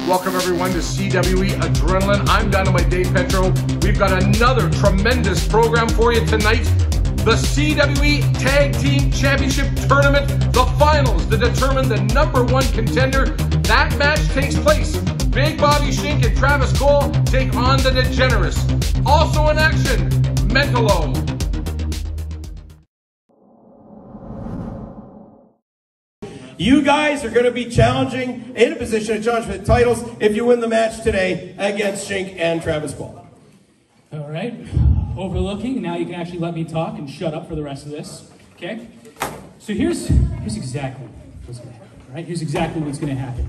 Welcome everyone to Cwe Adrenaline. I'm Dynamite Dave Petro. We've got another tremendous program for you tonight. The Cwe Tag Team Championship Tournament, the finals to determine the #1 contender. That match takes place. Big Bobby Schink and Travis Cole take on the Degenerates. Also in action, Mentallo. You guys are going to be challenging, in a position to challenge for the titles if you win the match today against Schink and Travis Cole. All right, overlooking. Now you can actually let me talk and shut up for the rest of this. Okay? So here's exactly what's going to happen. Right? Here's exactly what's going to happen.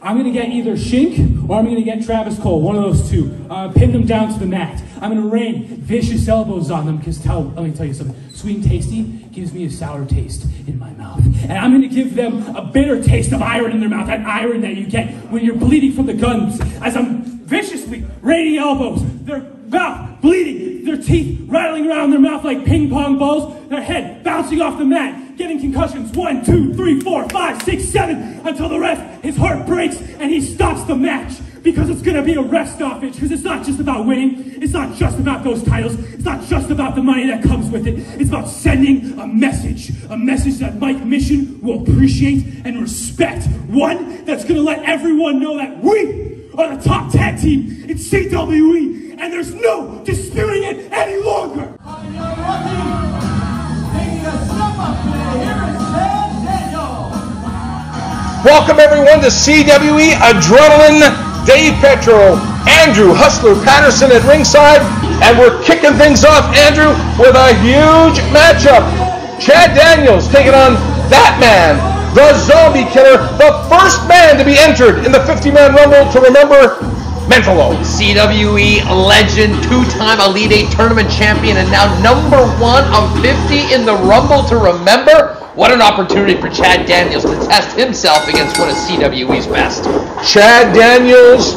I'm going to get either Schink or I'm going to get Travis Cole, one of those two. Pin them down to the mat. I'm going to rain vicious elbows on them because let me tell you something. Sweet and tasty gives me a sour taste in my mouth. And I'm going to give them a bitter taste of iron in their mouth, that iron that you get when you're bleeding from the guns. As I'm viciously raining elbows, their mouth bleeding, their teeth rattling around their mouth like ping pong balls, their head bouncing off the mat, getting concussions 1, 2, 3, 4, 5, 6, 7, until the ref, his heart breaks and he stops the match. Because it's going to be a ref stoppage. Because it's not just about winning. It's not just about those titles. It's not just about the money that comes with it. It's about sending a message. A message that Mike Mission will appreciate and respect. One that's going to let everyone know that we are the top tag team in CWE. And there's no disputing it any longer. Welcome everyone to Cwe Adrenaline. Dave Petro, Andrew Hustler Patterson at ringside, and we're kicking things off, Andrew, with a huge matchup. Chad Daniels taking on that man, the Zombie Killer, the first man to be entered in the 50-man Rumble to remember, Mentallo. CWE legend, two-time Elite 8 tournament champion, and now #1 of 50 in the Rumble to remember. What an opportunity for Chad Daniels to test himself against one of CWE's best. Chad Daniels,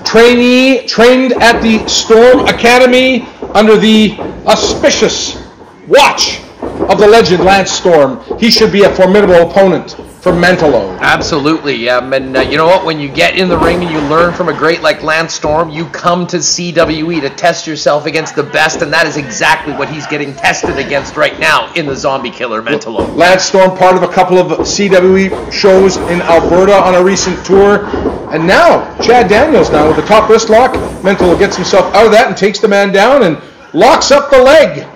trained at the Storm Academy under the auspicious watch of the legend Lance Storm. He should be a formidable opponent for Mentallo. Absolutely, and you know what? When you get in the ring and you learn from a great like Lance Storm, you come to CWE to test yourself against the best, and that is exactly what he's getting tested against right now in the Zombie Killer, Mentallo. Lance Storm, part of a couple of CWE shows in Alberta on a recent tour, and now Chad Daniels now with the top wrist lock. Mentallo gets himself out of that and takes the man down and locks up the leg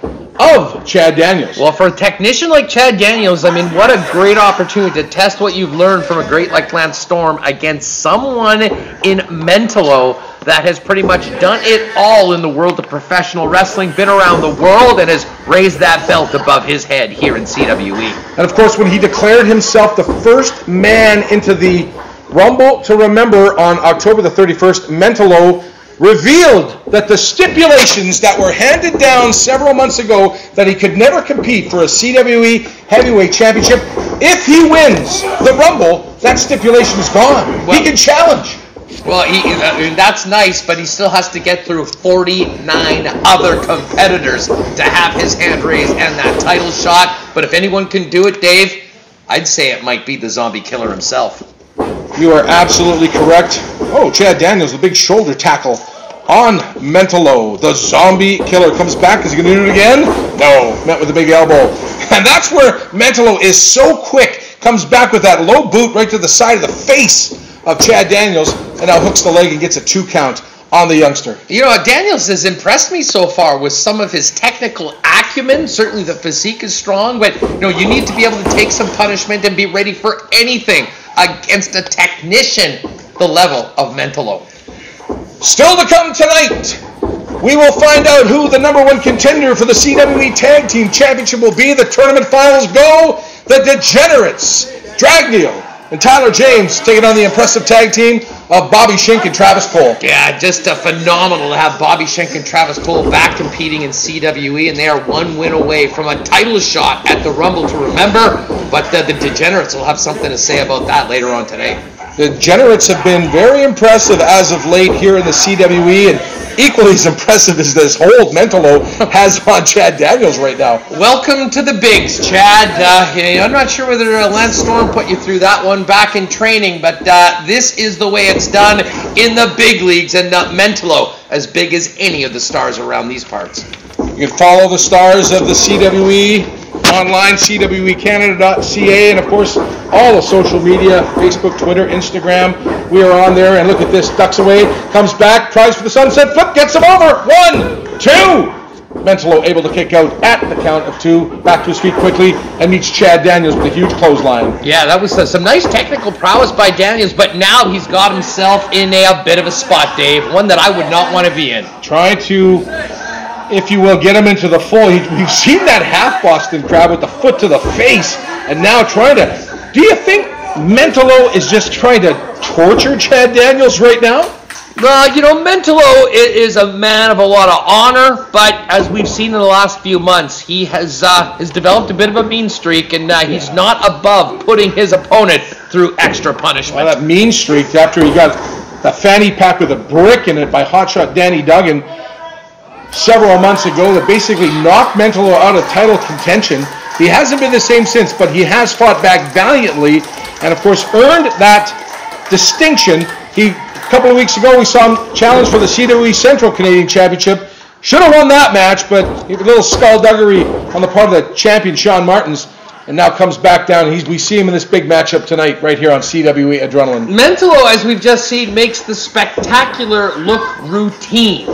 of Chad Daniels. Well, for a technician like Chad Daniels, I mean, what a great opportunity to test what you've learned from a great like Lance Storm against someone in Mentallo that has pretty much done it all in the world of professional wrestling, been around the world, and has raised that belt above his head here in CWE. And of course, when he declared himself the first man into the Rumble to remember on October the 31st, Mentallo revealed that the stipulations that were handed down several months ago that he could never compete for a CWE Heavyweight Championship, if he wins the Rumble, that stipulation is gone. Well, he can challenge. Well, that's nice, but he still has to get through 49 other competitors to have his hand raised and that title shot. But if anyone can do it, Dave, I'd say it might be the Zombie Killer himself. You are absolutely correct. Oh, Chad Daniels, the big shoulder tackle on Mentallo. The Zombie Killer comes back. Is he going to do it again? No. Met with a big elbow. And that's where Mentallo is so quick. Comes back with that low boot right to the side of the face of Chad Daniels, and now hooks the leg and gets a 2 count on the youngster. You know, Daniels has impressed me so far with some of his technical acumen. Certainly the physique is strong, but you know, you need to be able to take some punishment and be ready for anything against a technician the level of Mentallo. Still to come tonight, we will find out who the #1 contender for the CWE Tag Team Championship will be. The tournament finals go. The Degenerates, Dragneel and Tyler James taking on the impressive tag team of Bobby Schink and Travis Cole. Yeah, just phenomenal to have Bobby Schink and Travis Cole back competing in CWE, and they are 1 win away from a title shot at the Rumble to remember. But the Degenerates will have something to say about that later on today. The Degenerates have been very impressive as of late here in the CWE, and equally as impressive as this hold Mentallo has on Chad Daniels right now. Welcome to the bigs, Chad. I'm not sure whether Lance Storm put you through that one back in training, but this is the way it's done in the big leagues, and Mentallo as big as any of the stars around these parts. You can follow the stars of the CWE online, cwecanada.ca, and of course all the social media, Facebook, Twitter, Instagram. We are on there, and look at this, ducks away, comes back, tries for the sunset flip, gets him over, 1, 2. Mentallo able to kick out at the count of 2, back to his feet quickly, and meets Chad Daniels with a huge clothesline. Yeah, that was some nice technical prowess by Daniels, but now he's got himself in a bit of a spot, Dave, one that I would not want to be in. Trying to, if you will, get him into the full. We've seen that half Boston crab with the foot to the face, and now trying to, do you think Mentallo is just trying to torture Chad Daniels right now? Mentallo is a man of a lot of honor, but as we've seen in the last few months, he has developed a bit of a mean streak, and he's not above putting his opponent through extra punishment. Well, that mean streak after he got the fanny pack with a brick in it by hotshot Danny Duggan several months ago that basically knocked Mentallo out of title contention. He hasn't been the same since, but he has fought back valiantly and, of course, earned that distinction. A couple of weeks ago, we saw him challenge for the CWE Central Canadian Championship. Should have won that match, but a little skullduggery on the part of the champion, Sean Martins, and now comes back down. We see him in this big matchup tonight right here on CWE Adrenaline. Mentallo, as we've just seen, makes the spectacular look routine.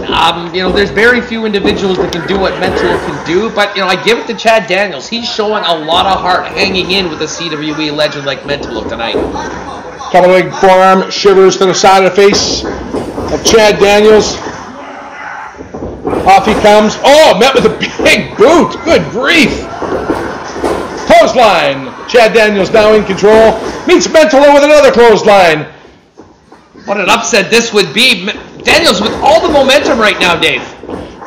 There's very few individuals that can do what Mentallo can do, but, I give it to Chad Daniels. He's showing a lot of heart hanging in with a CWE legend like Mentallo tonight. Couple of big forearm shivers to the side of the face of Chad Daniels. Off he comes. Oh, met with a big boot. Good grief. Clothesline. Chad Daniels now in control. Meets Mentallo with another clothesline. What an upset this would be. Daniels with all the momentum right now, Dave.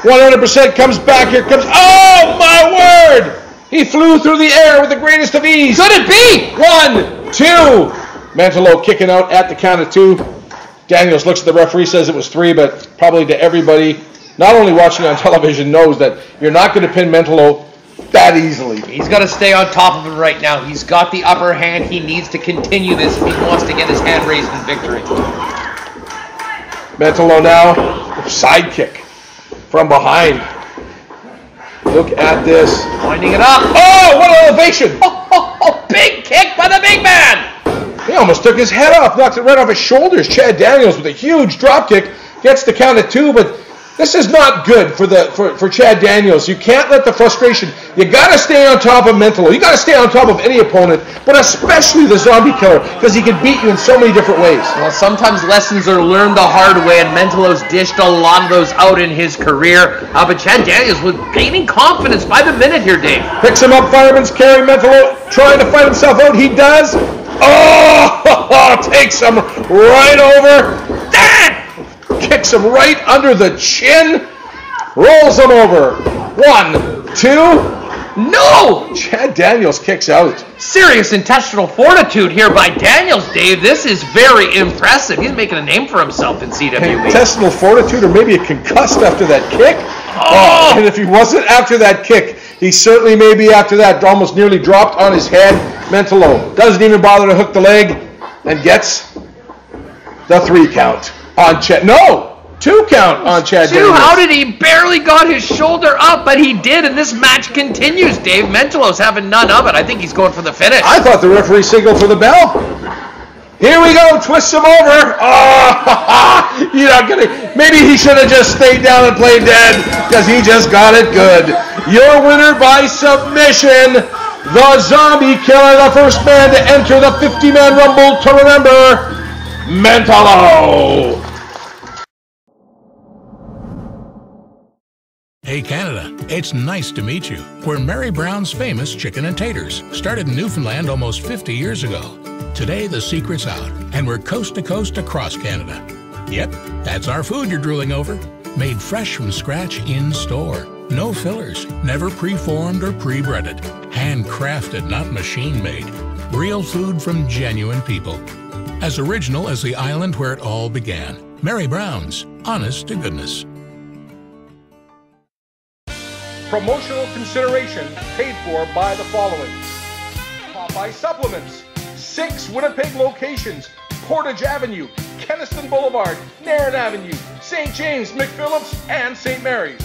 100% comes back. Here comes. Oh, my word. He flew through the air with the greatest of ease. Could it be? 1, 2. Mentallo kicking out at the count of 2. Daniels looks at the referee, says it was 3, but probably to everybody, not only watching on television, knows that you're not going to pin Mentallo that easily. He's got to stay on top of him right now. He's got the upper hand. He needs to continue this if he wants to get his hand raised in victory. Mentallo now, side kick from behind. Look at this. Winding it up. Oh, what an elevation. Big kick by the big man. He almost took his head off, knocked it right off his shoulders. Chad Daniels with a huge drop kick, gets the count of 2, but this is not good for Chad Daniels. You can't let the frustration. You got to stay on top of Mentallo. You got to stay on top of any opponent, but especially the zombie killer, because he can beat you in so many different ways. Well, sometimes lessons are learned the hard way, and Mentallo's dished a lot of those out in his career. But Chad Daniels was gaining confidence by the minute here, Dave. Picks him up, fireman's carry. Mentallo trying to fight himself out. He does. Oh, takes him right over. Kicks him right under the chin. Rolls him over. 1, 2. No! Chad Daniels kicks out. Serious intestinal fortitude here by Daniels, Dave. This is very impressive. He's making a name for himself in CWE. Intestinal fortitude, or maybe a concussed after that kick. Oh! And if he wasn't after that kick, he certainly may be after that. Almost nearly dropped on his head. Mentallo doesn't even bother to hook the leg and gets the 3 count on Chad. No! 2 count on Chad Daniels. How did he barely got his shoulder up, but he did, and this match continues, Dave. Mentallo's having none of it. I think he's going for the finish. I thought the referee signaled for the bell. Here we go, twists him over. Oh, you're not gonna. Maybe he should have just stayed down and played dead, because he just got it good. Your winner by submission, the Zombie Killer, the first man to enter the 50-man Rumble to remember, Mentallo. Hey Canada, it's nice to meet you. We're Mary Brown's famous chicken and taters, started in Newfoundland almost 50 years ago. Today the secret's out, and we're coast to coast across Canada. Yep, that's our food you're drooling over. Made fresh from scratch in store. No fillers, never pre-formed or pre-breaded. Handcrafted, not machine-made. Real food from genuine people. As original as the island where it all began. Mary Brown's, honest to goodness. Promotional consideration paid for by the following: Popeye Supplements, 6 Winnipeg locations: Portage Avenue, Kenniston Boulevard, Nairn Avenue, St. James, McPhillips, and St. Mary's.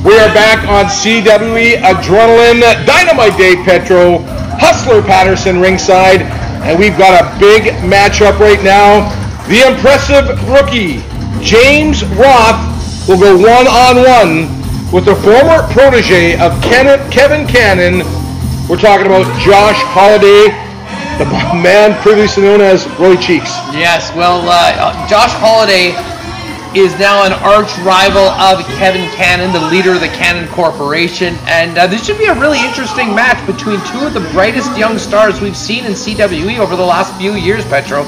We are back on CWE Adrenaline. Dynamite Dave Petro, Hustler Patterson ringside, and we've got a big matchup right now. The impressive rookie, James Roth, will go one-on-one with the former protege of Kevin Cannon. We're talking about Josh Holliday, the man previously known as Roy Cheeks. Yes, well, Josh Holliday is now an arch rival of Kevin Cannon, the leader of the Cannon Corporation, and this should be a really interesting match between two of the brightest young stars we've seen in CWE over the last few years, Petro.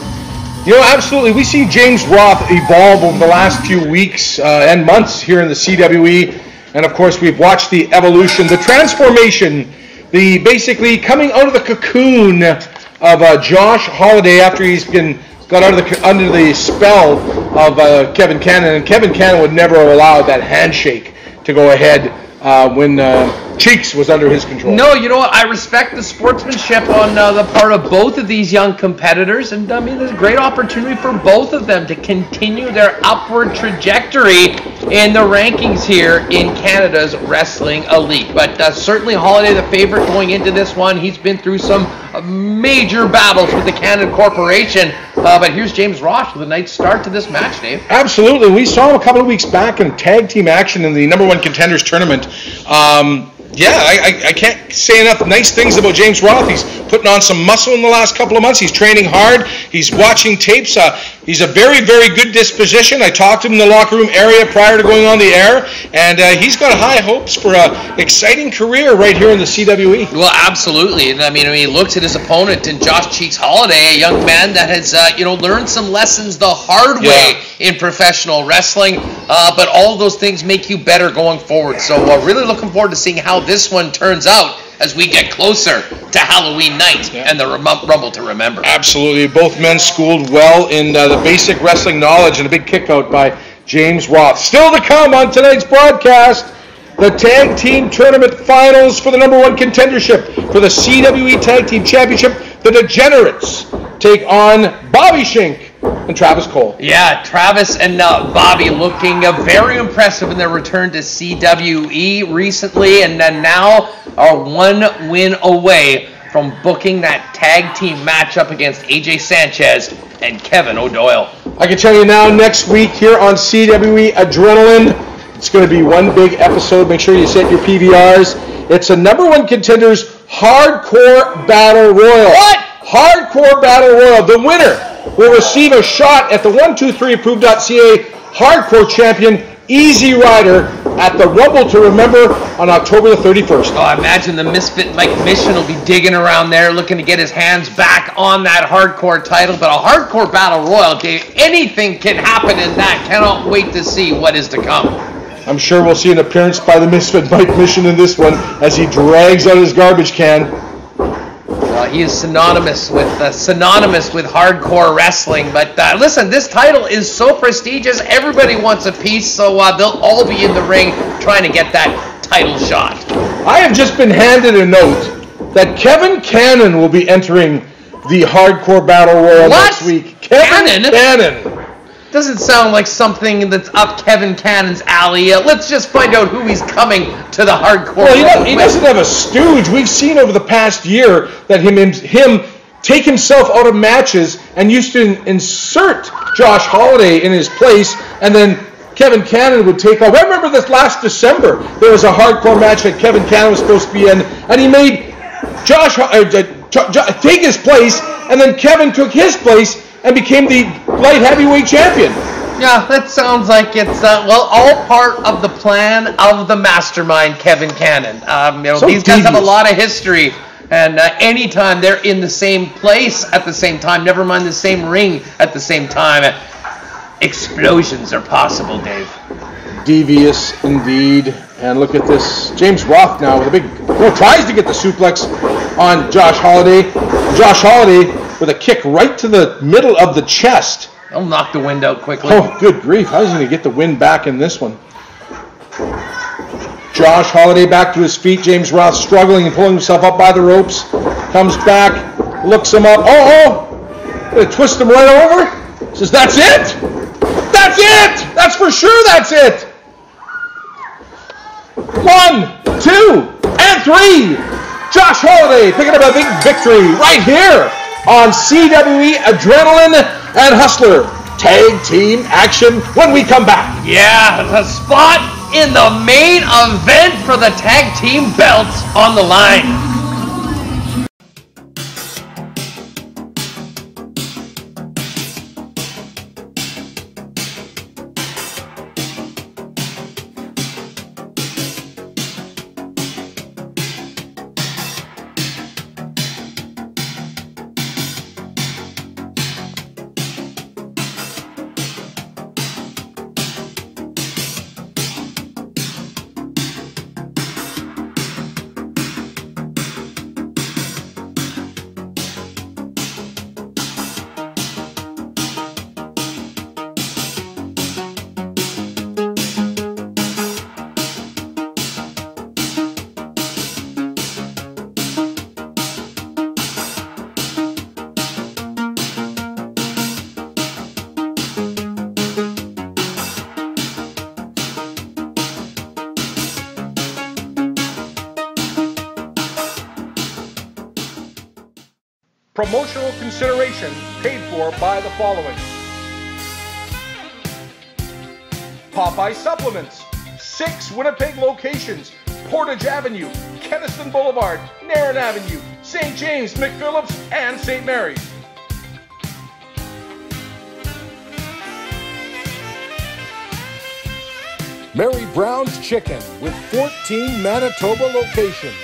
You know, absolutely. We see James Roth evolve over the last few weeks and months here in the CWE, and of course we've watched the evolution, the transformation, the basically coming out of the cocoon of Josh Holliday after he's got under the spell of Kevin Cannon, and Kevin Cannon would never have allowed that handshake to go ahead when Cheeks was under his control. No, you know what? I respect the sportsmanship on the part of both of these young competitors, and I mean, there's a great opportunity for both of them to continue their upward trajectory in the rankings here in Canada's Wrestling Elite. But certainly Holliday the favorite going into this one. He's been through some major battles with the Cannon Corporation. But here's James Roth with a nice start to this match, Dave. Absolutely. We saw him a couple of weeks back in tag team action in the number 1 contenders tournament. I can't say enough nice things about James Roth. He's putting on some muscle in the last couple of months. He's training hard. He's watching tapes. He's a very, very good disposition. I talked to him in the locker room area prior to going on the air, and he's got high hopes for an exciting career right here in the CWE. Well, absolutely. And I mean, he looks at his opponent in Josh Cheeks Holliday, a young man that has, learned some lessons the hard way in professional wrestling. But all of those things make you better going forward. So really looking forward to seeing how this one turns out as we get closer to Halloween night and the Rumble to Remember. Absolutely. Both men schooled well in the basic wrestling knowledge, and a big kick out by James Roth. Still to come on tonight's broadcast, the Tag Team Tournament Finals for the number 1 contendership for the CWE Tag Team Championship. The Degenerates take on Bobby Schink and Travis Cole. Yeah, Travis and Bobby looking very impressive in their return to CWE recently, and then now are 1 win away from booking that tag team matchup against AJ Sanchez and Kevin O'Doyle. I can tell you now, next week here on CWE Adrenaline, it's going to be one big episode. Make sure you set your PVRs. It's a number 1 contenders Hardcore Battle Royal. What? Hardcore Battle Royal. The winner will receive a shot at the 123approved.ca Hardcore Champion Easy Rider at the Rumble to Remember on October the 31st. Oh, I imagine the misfit Mike Mission will be digging around there looking to get his hands back on that hardcore title. But a Hardcore Battle Royal, Dave, anything can happen in that. Cannot wait to see what is to come. I'm sure we'll see an appearance by the misfit Mike Mission in this one as he drags out his garbage can. He is synonymous with hardcore wrestling. But listen, this title is so prestigious. Everybody wants a piece, so they'll all be in the ring trying to get that title shot. I have just been handed a note that Kevin Cannon will be entering the Hardcore Battle Royal next week. Kevin Cannon. Doesn't sound like something that's up Kevin Cannon's alley. Let's just find out who he's coming to the Hardcore. Well, he doesn't have a stooge. We've seen over the past year that him take himself out of matches and used to insert Josh Holliday in his place, and then Kevin Cannon would take off. I remember this last December. There was a hardcore match that Kevin Cannon was supposed to be in, and he made Josh take his place, and then Kevin took his place and became the light heavyweight champion. Yeah, that sounds like it's all part of the plan of the mastermind, Kevin Cannon. These guys have a lot of history, and anytime they're in the same place at the same time, never mind the same ring at the same time, explosions are possible, Dave. Devious indeed. And look at this, James Roth now with a big, tries to get the suplex on Josh Holliday. Josh Holliday with a kick right to the middle of the chest. I'll knock the wind out quickly. Oh, good grief. How's he going to get the wind back in this one? Josh Holliday back to his feet. James Roth struggling and pulling himself up by the ropes. Comes back, looks him up. Oh! Gonna twist him right over. Says, that's it? That's it! That's for sure that's it! 1, 2, and 3. Josh Holliday picking up a big victory right here on CWE Adrenaline and Hustler Tag Team Action when we come back. Yeah, the spot in the main event for the tag team belts on the line. Promotional consideration paid for by the following: Popeye Supplements, 6 Winnipeg locations: Portage Avenue, Keniston Boulevard, Narran Avenue, St. James, McPhillips, and St. Mary's. Mary Brown's Chicken with 14 Manitoba locations.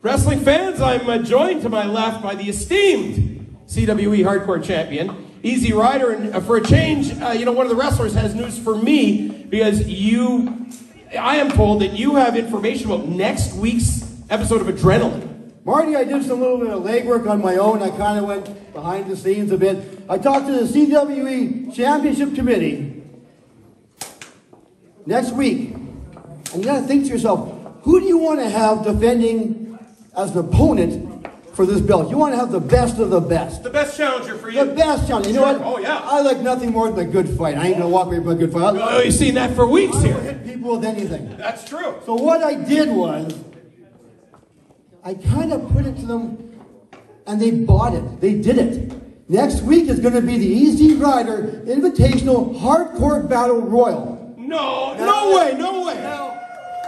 Wrestling fans, I'm joined to my left by the esteemed CWE Hardcore Champion, Easy Rider, and for a change, one of the wrestlers has news for me because I am told that you have information about next week's episode of Adrenaline. Marty, I did some little bit of legwork on my own. I kind of went behind the scenes a bit. I talked to the CWE Championship Committee next week. And you got to think to yourself, who do you want to have defending as an opponent for this belt? You want to have the best of the best. The best challenger for you. The best challenger. You know what? Oh, yeah. I like nothing more than a good fight. I ain't going to walk away from a good fight. Oh, you've seen that for weeks I here. will hit people with anything. That's true. So what I did was, I kind of put it to them, and they bought it. They did it. Next week is going to be the Easy Rider Invitational Hardcore Battle Royal. No way. Now,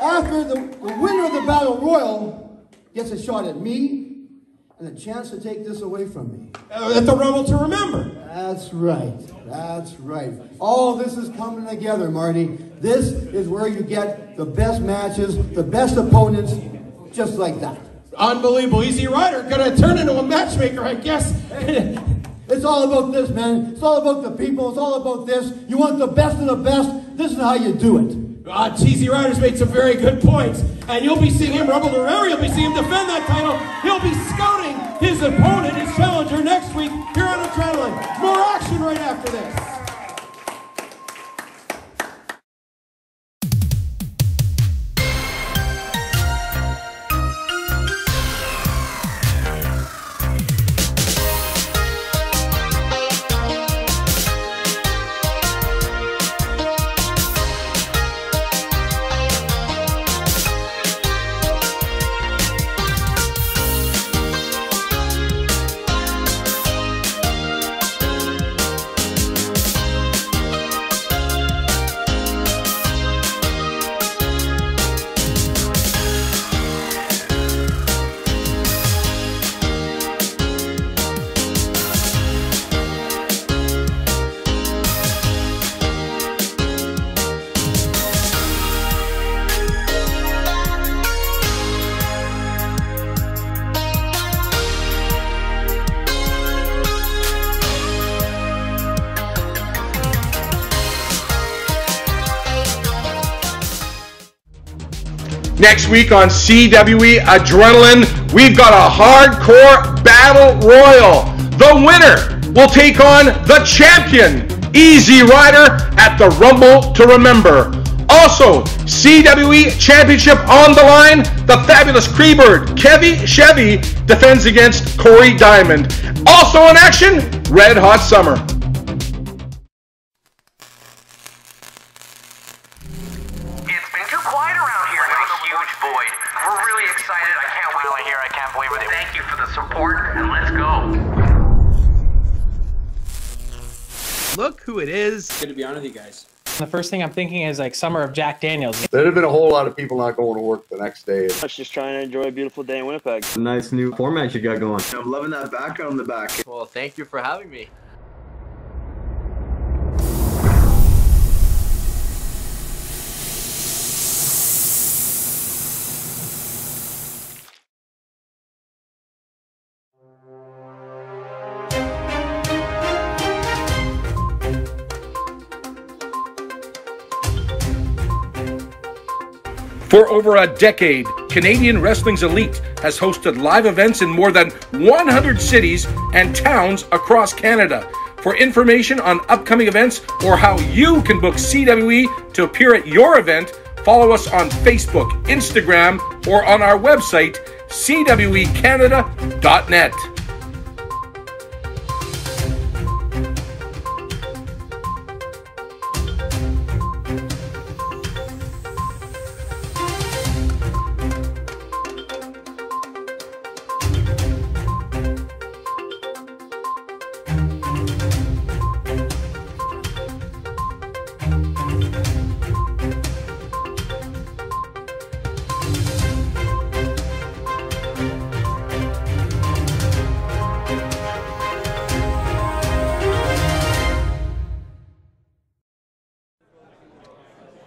after the winner of the Battle Royal gets a shot at me and a chance to take this away from me. At the Rumble to Remember. That's right. That's right. All this is coming together, Marty. This is where you get the best matches, the best opponents, just like that. Unbelievable. Easy Rider gonna turn into a matchmaker, I guess. It's all about this, man. It's all about the people. It's all about this. You want the best of the best. This is how you do it. Easy Rider's made some very good points. And you'll be seeing him rumble around. You'll be seeing him defend that title. He'll be scouting his opponent, his challenger, next week here on Adrenaline. More action right after this. Next week on CWE Adrenaline, we've got a hardcore battle royal. The winner will take on the champion, Easy Rider, at the Rumble to Remember. Also, CWE Championship on the line. The fabulous Creebird, Chevy, defends against Corey Diamond. Also in action, Red Hot Summer. It's been too quiet around here. There's a huge void. We're really excited. I can't wait to hear. I can't believe it. Thank you for the support, and let's go. Look who it is. Good to be on with you guys. The first thing I'm thinking is like Summer of Jack Daniels. There'd have been a whole lot of people not going to work the next day. I was just trying to enjoy a beautiful day in Winnipeg. Nice new format you got going. I'm loving that background in the back. Well, thank you for having me. For over a decade, Canadian Wrestling's Elite has hosted live events in more than 100 cities and towns across Canada. For information on upcoming events or how you can book CWE to appear at your event, follow us on Facebook, Instagram, or on our website, cwecanada.net.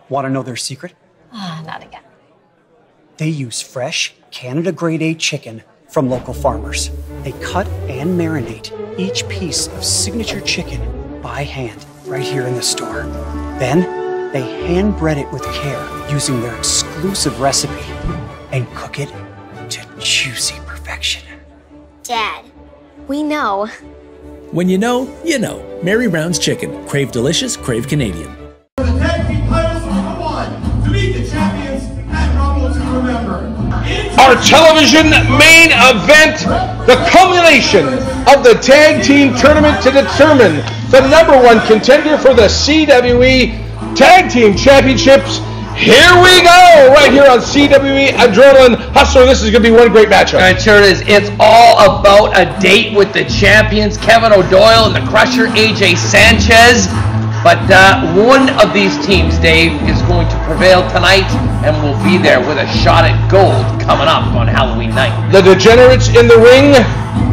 Want to know their secret? Not again. They use fresh, Canada Grade A chicken from local farmers. They cut and marinate each piece of signature chicken by hand right here in the store. Then, they hand bread it with care using their exclusive recipe and cook it to juicy perfection. Dad, we know. When you know, you know. Mary Brown's Chicken. Crave delicious, crave Canadian. For the tag team titles, come on, to meet the champions at Rumble to Remember. Our television main event, the culmination of the tag team tournament to determine the #1 contender for the CWE Tag Team Championships. Here we go, right here on CWE Adrenaline. Hustler, this is going to be one great matchup. It sure is. It's all about a date with the champions, Kevin O'Doyle and the Crusher, AJ Sanchez. But one of these teams, Dave, is going to prevail tonight and will be there with a shot at gold coming up on Halloween night. The Degenerates in the ring,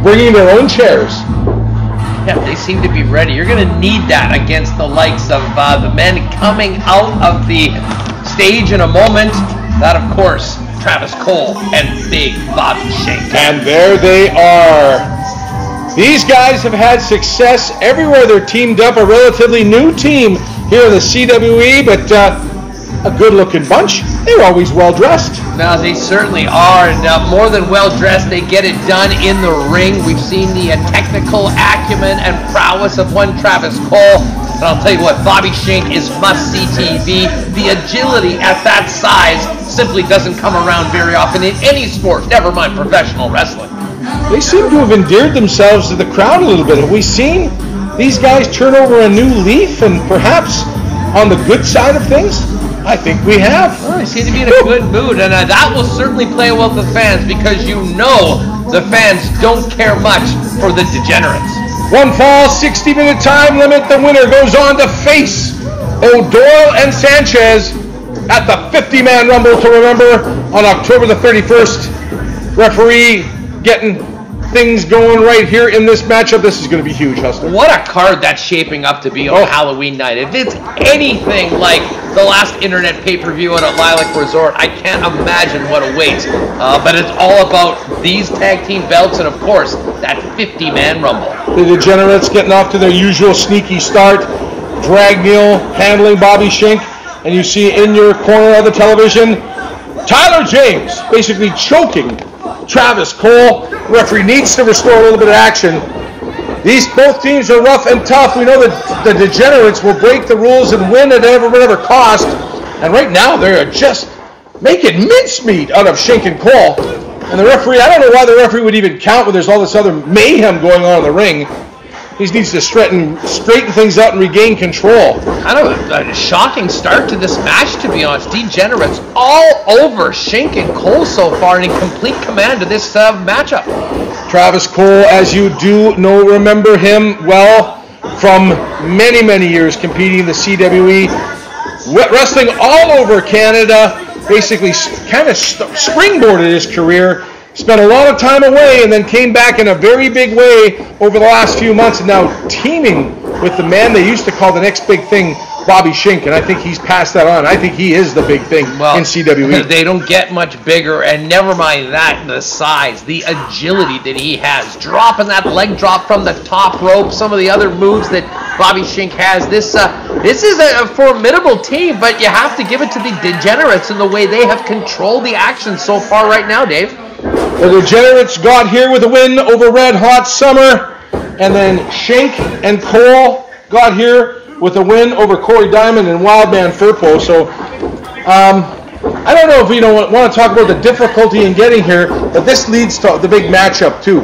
bringing their own chairs. Yeah, they seem to be ready. You're going to need that against the likes of the men coming out of the stage in a moment. That, of course, Travis Cole and Big Bobby Schink. And there they are. These guys have had success everywhere they're teamed up. A relatively new team here in the CWE, but a good-looking bunch. They're always well-dressed. Now, they certainly are, and more than well-dressed, they get it done in the ring. We've seen the technical acumen and prowess of one Travis Cole. And I'll tell you what, Bobby Schink is must-see TV. The agility at that size simply doesn't come around very often in any sport, never mind professional wrestling. They seem to have endeared themselves to the crowd a little bit. Have we seen these guys turn over a new leaf and perhaps on the good side of things? I think we have. Well, they seem to be in a good mood, and that will certainly play well with the fans because you know the fans don't care much for the Degenerates. One fall, 60-minute time limit. The winner goes on to face O'Doyle and Sanchez at the 50-man Rumble to Remember on October the 31st. Referee getting things going right here in this matchup. This is going to be huge, Hustler. What a card that's shaping up to be on Halloween night. If it's anything like the last internet pay-per-view at Lilac Resort, I can't imagine what awaits. But it's all about these tag team belts and, of course, that 50-man Rumble. The Degenerates getting off to their usual sneaky start. Drag Neil handling Bobby Schink. And you see in your corner of the television, Tyler James basically choking Travis Cole. Referee needs to restore a little bit of action. These both teams are rough and tough. We know that the Degenerates will break the rules and win at whatever cost. And right now, they're just making mincemeat out of Schink and Cole. And the referee, I don't know why the referee would even count when there's all this other mayhem going on in the ring. He needs to straighten things out and regain control. Kind of a shocking start to this match, to be honest. Degenerates all over Schink and Cole so far and in complete command of this matchup. Travis Cole, as you do remember him well from many, many years competing in the CWE, wrestling all over Canada, basically kind of springboarded his career. Spent a lot of time away and then came back in a very big way over the last few months, and now teaming with the man they used to call the next big thing, Bobby Schink, and I think he's passed that on. I think he is the big thing in CWE. They don't get much bigger, and never mind that, the size, the agility that he has, dropping that leg drop from the top rope, some of the other moves that Bobby Schink has. This is a formidable team, but you have to give it to the Degenerates in the way they have controlled the action so far right now, Dave. The Degenerates got here with a win over Red Hot Summer, and then Schink and Cole got here with a win over Corey Diamond and Wildman Furpo. So I don't know if we don't want to talk about the difficulty in getting here, but this leads to the big matchup too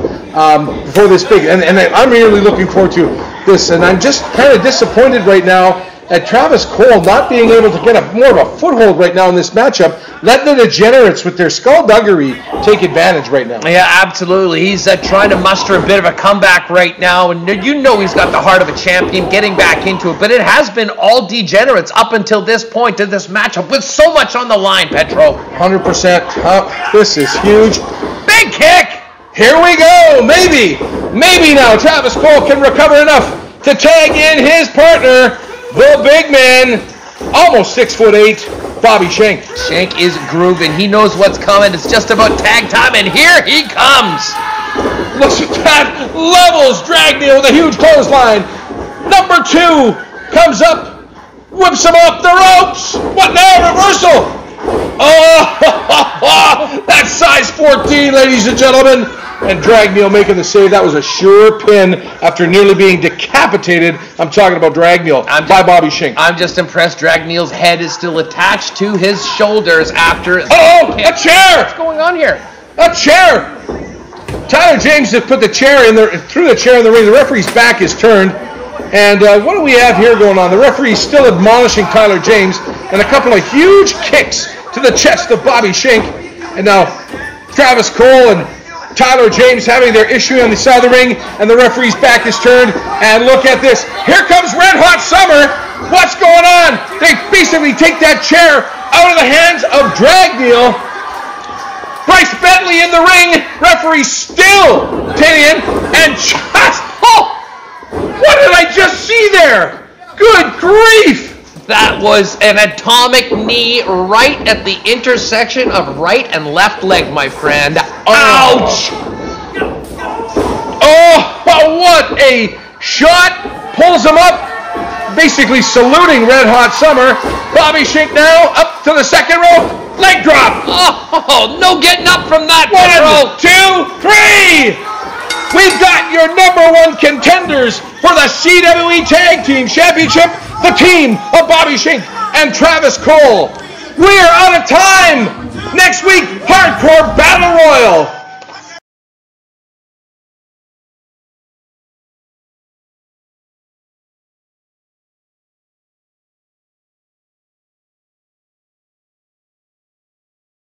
for this big, and I'm really looking forward to this, and I'm just kind of disappointed right now at Travis Cole not being able to get more of a foothold right now in this matchup. Let the Degenerates with their skullduggery take advantage right now. Yeah, absolutely. He's trying to muster a bit of a comeback right now, and you know he's got the heart of a champion getting back into it, but it has been all Degenerates up until this point in this matchup with so much on the line, Petro. 100%. This is huge. Big kick! Here we go. Maybe now Travis Cole can recover enough to tag in his partner, the big man, almost 6'8", Bobby Schink. Schink is grooving. He knows what's coming. It's just about tag time, and here he comes. Looks at that. Levels Dragneel with a huge clothesline. Number 2 comes up, whips him off the ropes. What now? Reversal. Oh, that's size 14, ladies and gentlemen. And Dragneel making the save. That was a sure pin after nearly being decapitated. I'm talking about Dragneel by Bobby Schink. I'm just impressed Dragneel's head is still attached to his shoulders after... Oh, a chair! What's going on here? A chair! Tyler James just put the chair in threw the chair in the ring. The referee's back is turned. And what do we have here going on? The referee's still admonishing Tyler James, and a couple of huge kicks to the chest of Bobby Schink. And now Travis Cole and Tyler James having their issue on the side of the ring, and the referee's back is turned. And look at this. Here comes Red Hot Summer. What's going on? They basically take that chair out of the hands of Dragneel. Bryce Bentley in the ring. Referee still pinning, and just, what did I just see there? Good grief. That was an atomic knee right at the intersection of right and left leg, my friend. Ouch! Oh, what a shot! Pulls him up, basically saluting Red Hot Summer. Bobby Schink now up to the second rope. Leg drop. Oh, no getting up from that. 1, 2, 3. We've got your #1 contenders for the CWE Tag Team Championship, the team of Bobby Schink and Travis Cole. We are out of time.